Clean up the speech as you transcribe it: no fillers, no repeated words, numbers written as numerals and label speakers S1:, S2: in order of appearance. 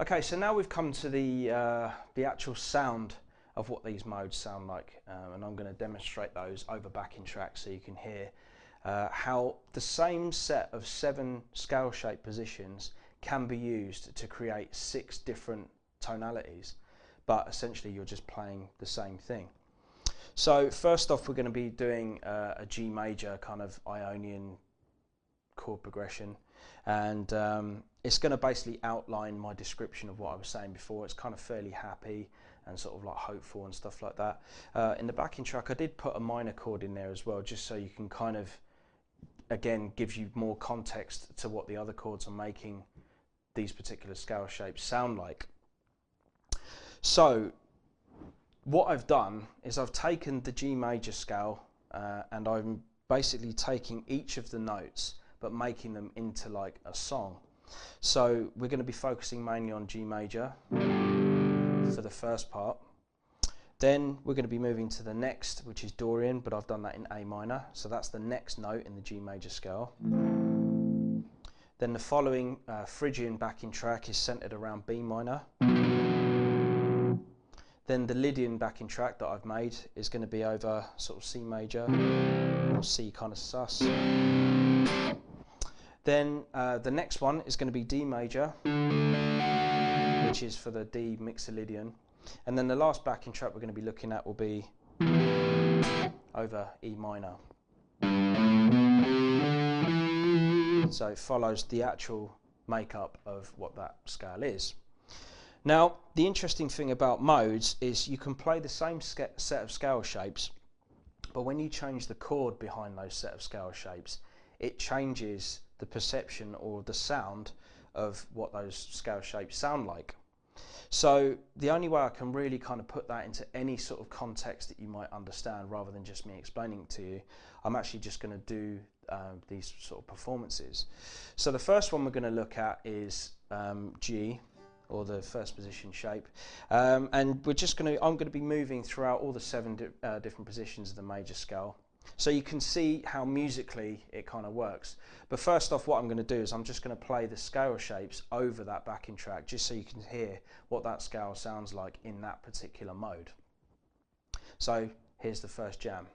S1: Okay, so now we've come to the actual sound of what these modes sound like, and I'm going to demonstrate those over backing tracks so you can hear how the same set of 7 scale shape positions can be used to create 6 different tonalities, but essentially you're just playing the same thing. So first off, we're going to be doing a G major kind of Ionian chord progression, and it's going to basically outline my description of what I was saying before. It's kind of fairly happy and sort of like hopeful and stuff like that. In the backing track I did put a minor chord in there as well, just so you can kind of, again, gives you more context to what the other chords are making these particular scale shapes sound like. So what I've done is I've taken the G major scale and I'm basically taking each of the notes but making them into like a song. So we're going to be focusing mainly on G major for the first part. Then we're going to be moving to the next, which is Dorian, but I've done that in A minor, so that's the next note in the G major scale. Then the following Phrygian backing track is centered around B minor. Then the Lydian backing track that I've made is going to be over sort of C major or C kind of sus. Then the next one is going to be D major, which is for the D Mixolydian. And then the last backing track we're going to be looking at will be over E minor. So it follows the actual makeup of what that scale is. Now, the interesting thing about modes is you can play the same set of scale shapes, but when you change the chord behind those set of scale shapes, it changes the perception or the sound of what those scale shapes sound like. So the only way I can really kind of put that into any sort of context that you might understand, rather than just me explaining it to you, I'm actually just going to do these sort of performances. So the first one we're going to look at is G, or the first position shape, and we're just going to, I'm going to be moving throughout all the 7 different positions of the major scale, so you can see how musically it kind of works. But first off, what I'm going to do is I'm just going to play the scale shapes over that backing track, just so you can hear what that scale sounds like in that particular mode. So here's the first jam.